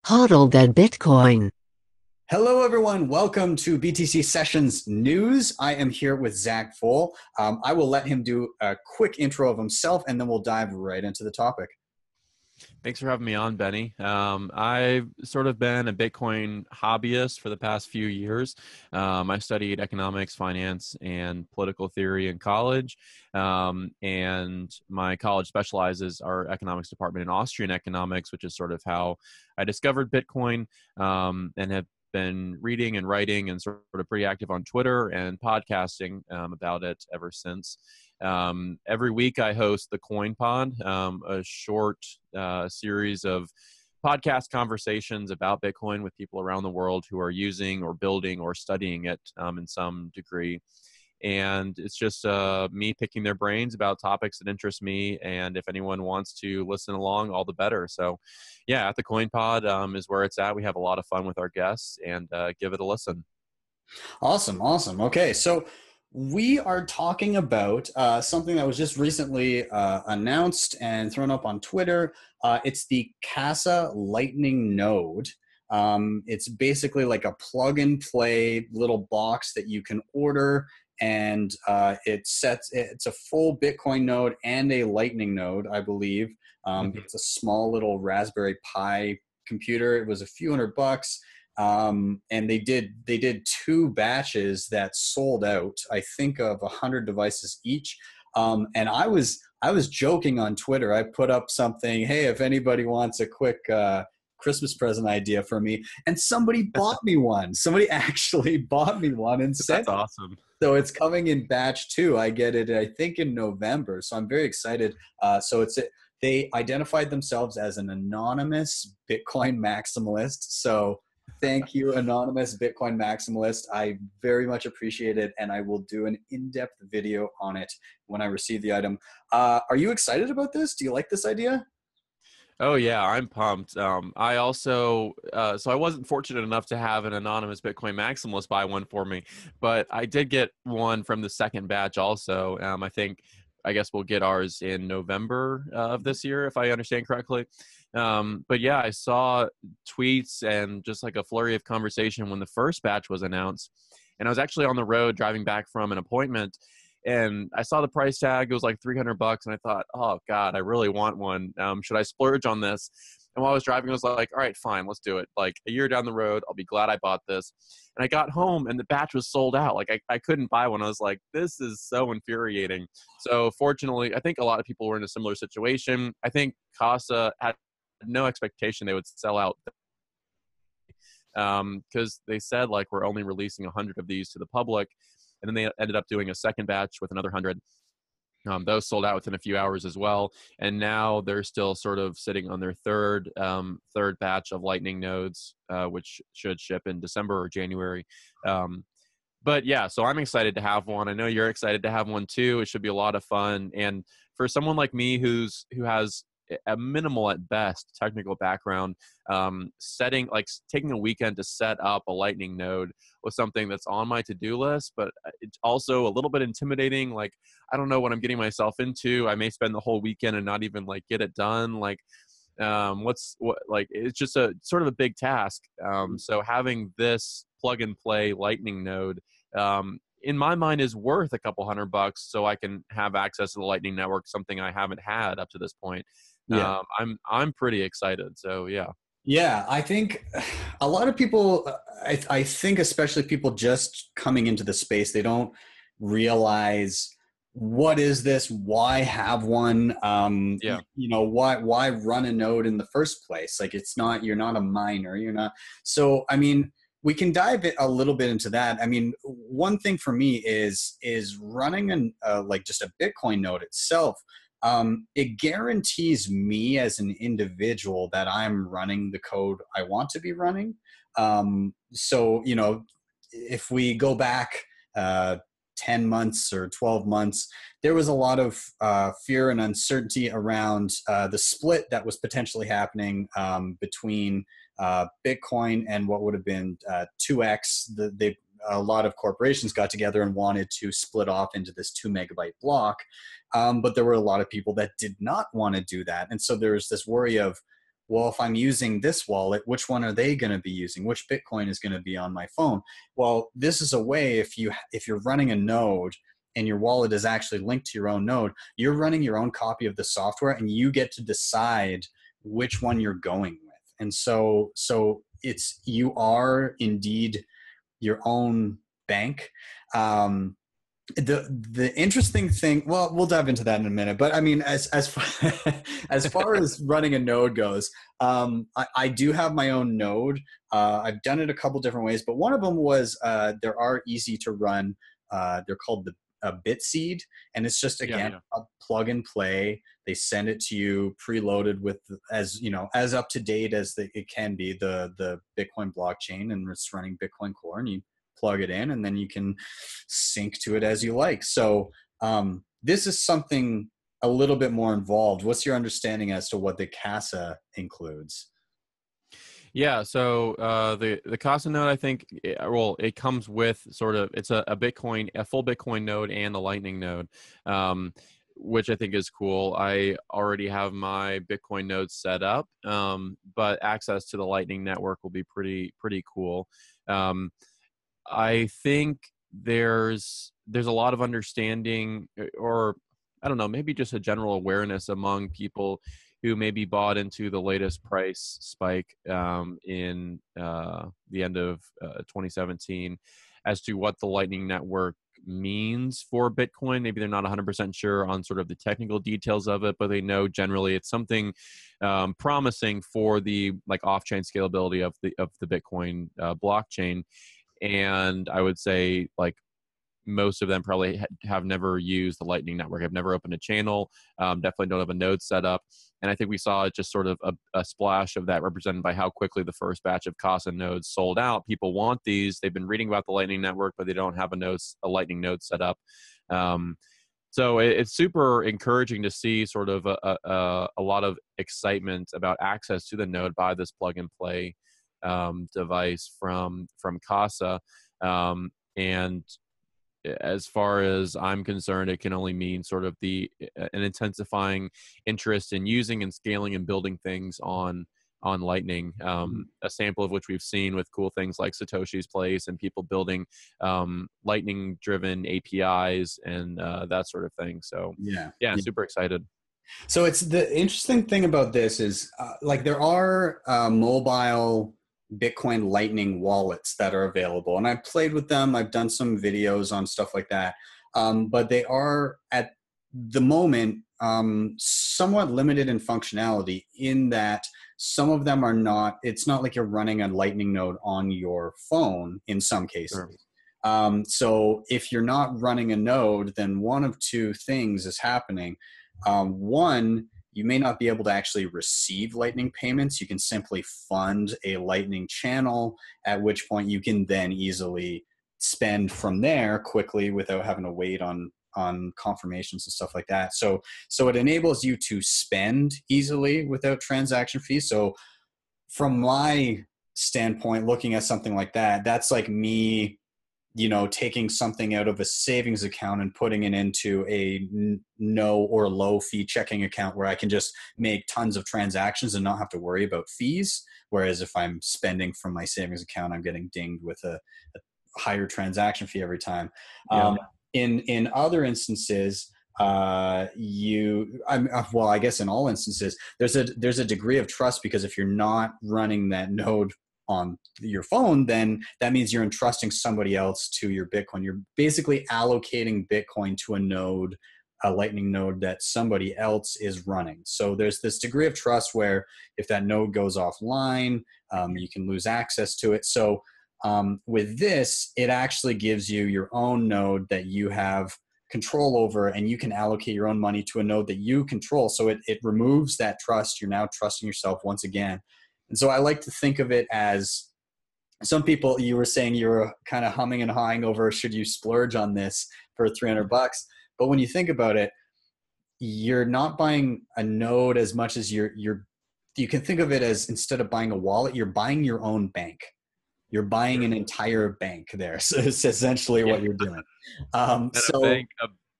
Hodl that Bitcoin. Hello, everyone. Welcome to BTC Sessions News. I am here with Zack Voell. I will let him do a quick intro of himself, and then we'll dive right into the topic. Thanks for having me on, Benny. I've sort of been a Bitcoin hobbyist for the past few years. I studied economics, finance, and political theory in college. And my college specializes our economics department in Austrian economics, which is sort of how I discovered Bitcoin, and have been reading and writing and sort of pretty active on Twitter and podcasting about it ever since. Every week I host the Coin Pod, a short series of podcast conversations about Bitcoin with people around the world who are using or building or studying it in some degree. And it's just me picking their brains about topics that interest me. And if anyone wants to listen along, all the better. So yeah, at the Coin Pod is where it's at. We have a lot of fun with our guests, and give it a listen. Awesome. Okay, so we are talking about something that was just recently announced and thrown up on Twitter. It's the Casa Lightning Node. It's basically like a plug and play little box that you can order, and it's a full Bitcoin node and a Lightning node, I believe. It's a small little Raspberry Pi computer. It was a few $100. And they did two batches that sold out, I think, of 100 devices each. And I was joking on Twitter. I put up something, hey, if anybody wants a quick Christmas present idea for me, and somebody bought me one. Somebody actually bought me one and sent That's it. awesome. So it's coming in batch 2. I get it, I think, in November. So I'm very excited. They identified themselves as an anonymous Bitcoin maximalist. So thank you, anonymous Bitcoin maximalist. I very much appreciate it, and I will do an in-depth video on it when I receive the item. Are you excited about this? Do you like this idea? Oh yeah, I'm pumped. I also, so I wasn't fortunate enough to have an anonymous Bitcoin maximalist buy one for me, but I did get one from the second batch also. I guess we'll get ours in November of this year, if I understand correctly. But yeah, I saw tweets and just like a flurry of conversation when the first batch was announced. And I was actually on the road driving back from an appointment, and I saw the price tag. It was like $300, and I thought, oh God, I really want one. Should I splurge on this? And while I was driving, I was like, all right, fine, let's do it. Like a year down the road, I'll be glad I bought this. And I got home and the batch was sold out. Like I couldn't buy one. I was like, this is so infuriating. So fortunately, I think a lot of people were in a similar situation. I think Casa had no expectation they would sell out, because they said like we're only releasing 100 of these to the public. And then they ended up doing a second batch with another 100. Those sold out within a few hours as well. And now they're still sort of sitting on their third batch of Lightning nodes, which should ship in December or January. But yeah, so I'm excited to have one. I know you're excited to have one too. It should be a lot of fun. And for someone like me who has a minimal at best technical background, taking a weekend to set up a Lightning node was something that's on my to-do list, but it's also a little bit intimidating. Like, I don't know what I'm getting myself into. I may spend the whole weekend and not even like get it done. Like, it's just a sort of a big task. So having this plug and play Lightning node, in my mind, is worth a couple $100 so I can have access to the Lightning network, something I haven't had up to this point. Yeah. I'm pretty excited. So yeah. Yeah, I think a lot of people, I think especially people just coming into the space, they don't realize what is this, why have one, Yeah. why run a node in the first place? Like you're not a miner, you're not. So, I mean, we can dive a little bit into that. I mean, one thing for me is running like just a Bitcoin node itself. It guarantees me as an individual that I'm running the code I want to be running. So, if we go back 10 months or 12 months, there was a lot of fear and uncertainty around the split that was potentially happening between Bitcoin and what would have been 2x. A lot of corporations got together and wanted to split off into this 2 megabyte block. But there were a lot of people that did not want to do that. And so there was this worry of, well, if I'm using this wallet, which one are they going to be using? Which Bitcoin is going to be on my phone? Well, this is a way, if you're running a node and your wallet is actually linked to your own node, you're running your own copy of the software and you get to decide which one you're going with. And so you are indeed your own bank. The interesting thing, well, we'll dive into that in a minute, but I mean, as far as running a node goes, I do have my own node. I've done it a couple different ways, but one of them was there are easy to run. They're called the BitSeed, and it's just again a plug and play. They send it to you preloaded with as up to date as it can be, the Bitcoin blockchain, and it's running Bitcoin Core, and you plug it in and then you can sync to it as you like. So this is something a little bit more involved. What's your understanding as to what the Casa includes? Yeah, so the Casa node, I think, it comes with it's a full Bitcoin node and a Lightning node, which I think is cool. I already have my Bitcoin node set up, but access to the Lightning network will be pretty cool. I think there's a lot of understanding, or I don't know, maybe just a general awareness among people who maybe bought into the latest price spike in the end of 2017 as to what the Lightning Network means for Bitcoin. Maybe they're not 100% sure on sort of the technical details of it, but they know generally it's something promising for the off-chain scalability of the Bitcoin blockchain. And I would say most of them probably have never used the Lightning Network. Have never opened a channel, definitely don't have a node set up. And I think we saw just sort of a splash of that represented by how quickly the first batch of Casa nodes sold out. People want these. They've been reading about the Lightning Network, but they don't have a Lightning node set up. So it's super encouraging to see sort of a lot of excitement about access to the node by this plug and play device from Casa. And as far as I'm concerned, it can only mean sort of an intensifying interest in using and scaling and building things on Lightning, a sample of which we've seen with cool things like Satoshi's Place and people building Lightning driven APIs and that sort of thing. So yeah, super excited. So it's the interesting thing about this is there are mobile Bitcoin Lightning wallets that are available, and I've played with them. I've done some videos on stuff like that, but they are at the moment somewhat limited in functionality in that some of them are not. It's not like you're running a Lightning node on your phone in some cases. Sure. So if you're not running a node, then one of two things is happening. One, you may not be able to actually receive Lightning payments. You can simply fund a Lightning channel, at which point you can then easily spend from there quickly without having to wait on confirmations and stuff like that. So it enables you to spend easily without transaction fees. So from my standpoint, looking at something like that, that's like me taking something out of a savings account and putting it into a no or low fee checking account where I can just make tons of transactions and not have to worry about fees. Whereas if I'm spending from my savings account, I'm getting dinged with a higher transaction fee every time. Yeah. In other instances, I guess in all instances, there's a degree of trust, because if you're not running that node on your phone, then that means you're entrusting somebody else to your Bitcoin. You're basically allocating Bitcoin to a node, a Lightning node that somebody else is running. So there's this degree of trust where if that node goes offline, you can lose access to it. So with this, it actually gives you your own node that you have control over, and you can allocate your own money to a node that you control. So it removes that trust. You're now trusting yourself once again. And so I like to think of it as, some people, you were saying you were kind of humming and hawing over, should you splurge on this for $300? But when you think about it, you're not buying a node as much as you can think of it as, instead of buying a wallet, you're buying your own bank. You're buying an entire bank there. So it's essentially what you're doing. A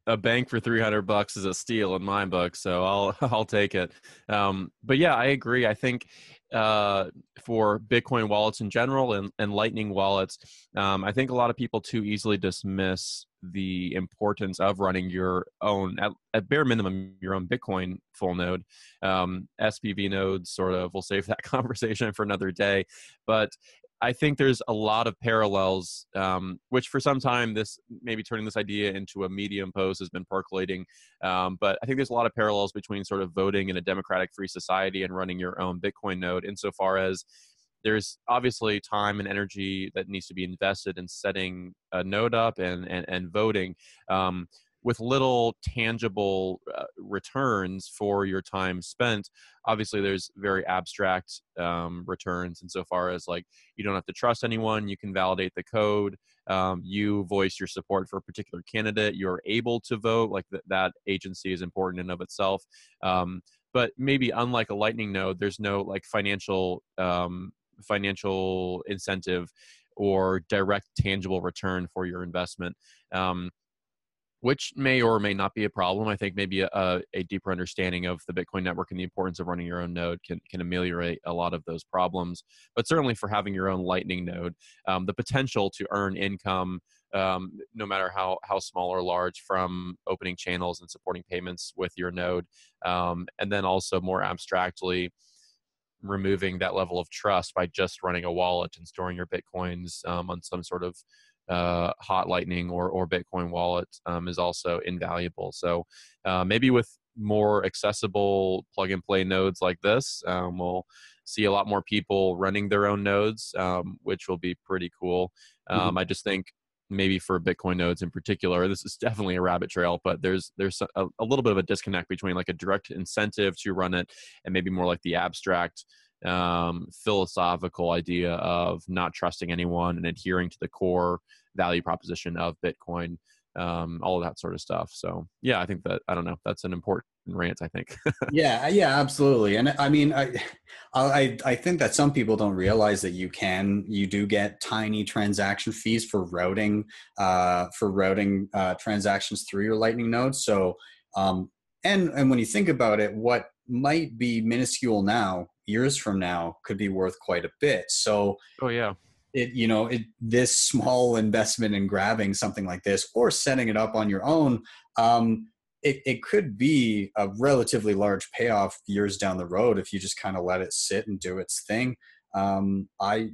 a bank for $300 is a steal in my book, so I'll take it. But yeah, I agree. I think for Bitcoin wallets in general and Lightning wallets, I think a lot of people too easily dismiss the importance of running your own, at bare minimum, your own Bitcoin full node. SPV nodes, sort of, we'll save that conversation for another day. But I think there's a lot of parallels, which for some time, this maybe turning this idea into a Medium post has been percolating. But I think there's a lot of parallels between sort of voting in a democratic free society and running your own Bitcoin node, insofar as there's obviously time and energy that needs to be invested in setting a node up and voting. With little tangible returns for your time spent. Obviously, there's very abstract returns insofar as, like, you don't have to trust anyone. You can validate the code. You voice your support for a particular candidate. You're able to vote. Like that agency is important in and of itself. But maybe unlike a Lightning node, there's no like financial incentive or direct tangible return for your investment. Which may or may not be a problem. I think maybe a deeper understanding of the Bitcoin network and the importance of running your own node can ameliorate a lot of those problems. But certainly for having your own Lightning node, the potential to earn income, no matter how small or large, from opening channels and supporting payments with your node, and then also more abstractly, removing that level of trust by just running a wallet and storing your Bitcoins on some sort of hot Lightning or Bitcoin wallet is also invaluable. So maybe with more accessible plug and play nodes like this, we'll see a lot more people running their own nodes, which will be pretty cool. I just think maybe for Bitcoin nodes in particular, this is definitely a rabbit trail, but there's a little bit of a disconnect between like a direct incentive to run it and maybe more like the abstract philosophical idea of not trusting anyone and adhering to the core value proposition of Bitcoin, all of that sort of stuff. So yeah, I think that, I don't know, that's an important rant, I think. Yeah, absolutely. And I mean, I think that some people don't realize that you do get tiny transaction fees for routing transactions through your Lightning node. So, and when you think about it, what might be minuscule now, years from now, could be worth quite a bit. So, Oh yeah. This small investment in grabbing something like this or setting it up on your own, it could be a relatively large payoff years down the road if you just kind of let it sit and do its thing. I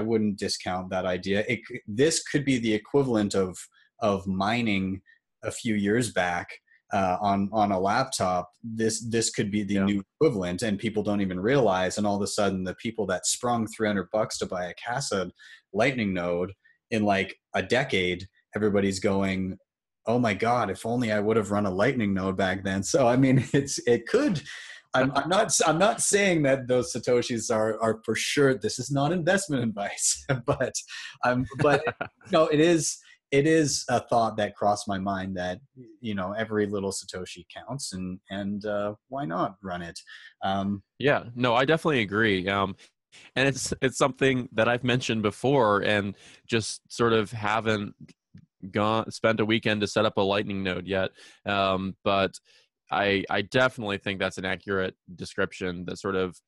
wouldn't discount that idea. This could be the equivalent of mining a few years back on a laptop. This could be the new equivalent, and people don't even realize. And all of a sudden, the people that sprung $300 to buy a Casa Lightning node in like a decade, everybody's going, "Oh my God! If only I would have run a Lightning node back then." So I mean, it could. I'm not saying that those Satoshis are for sure. This is not investment advice, but it is a thought that crossed my mind that, every little Satoshi counts, and why not run it? Yeah, no, I definitely agree. And it's something that I've mentioned before and just sort of haven't spent a weekend to set up a Lightning node yet. But I definitely think that's an accurate description. That sort of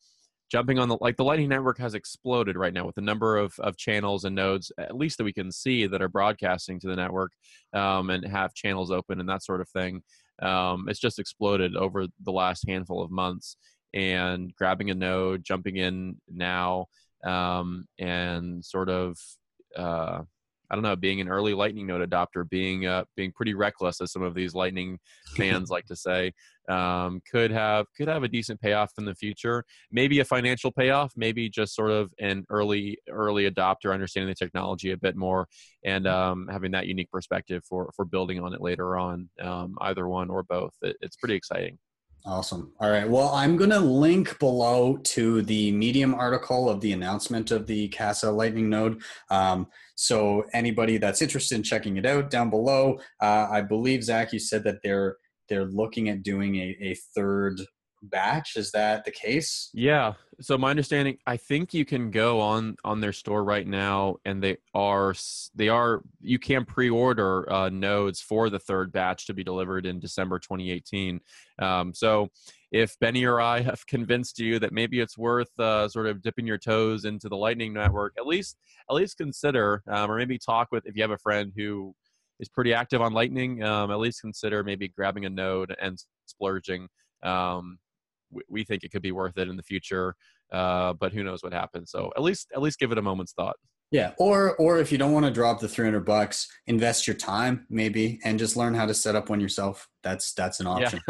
jumping on the Lightning Network has exploded right now with the number of channels and nodes, at least that we can see, that are broadcasting to the network and have channels open and that sort of thing. It's just exploded over the last handful of months. And grabbing a node, jumping in now, and sort of I don't know, being an early Lightning node adopter, being pretty reckless, as some of these Lightning fans like to say, could have a decent payoff in the future. Maybe a financial payoff, maybe just sort of an early adopter, understanding the technology a bit more, and having that unique perspective for building on it later on. Either one or both. It's pretty exciting. Awesome. All right. Well, I'm going to link below to the Medium article of the announcement of the Casa Lightning node. So anybody that's interested in checking it out, down below, I believe, Zach, you said that they're looking at doing a third batch. Is that the case? Yeah. So my understanding, I think you can go on their store right now, and you can pre-order nodes for the third batch to be delivered in December 2018. So if Benny or I have convinced you that maybe it's worth sort of dipping your toes into the Lightning Network, at least consider, or maybe talk with, if you have a friend who is pretty active on Lightning, at least consider maybe grabbing a node and splurging. We think it could be worth it in the future, but who knows what happens. So at least give it a moment's thought. Yeah, or if you don't want to drop the $300, invest your time maybe and just learn how to set up one yourself. That's an option.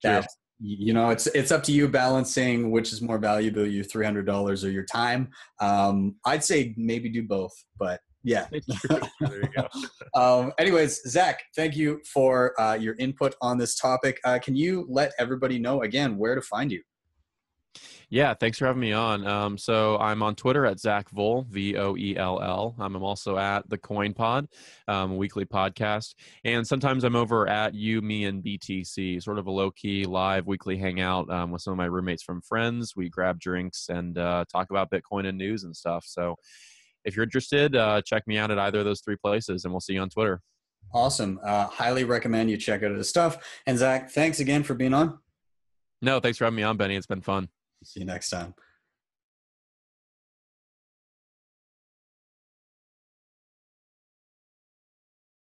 Yeah. It's up to you balancing which is more valuable, your $300 or your time. I'd say maybe do both, but yeah. There you go. Anyways, Zach, thank you for your input on this topic. Can you let everybody know again where to find you? Yeah, thanks for having me on. So I'm on Twitter at Zack Voell, Voell. I'm also at the Coin Pod, a weekly podcast. And sometimes I'm over at You, Me, and BTC, sort of a low-key live weekly hangout with some of my roommates from Friends. We grab drinks and talk about Bitcoin and news and stuff. So if you're interested, check me out at either of those three places, and we'll see you on Twitter. Awesome. Highly recommend you check out his stuff. And Zach, thanks again for being on. No, thanks for having me on, Benny. It's been fun. See you next time.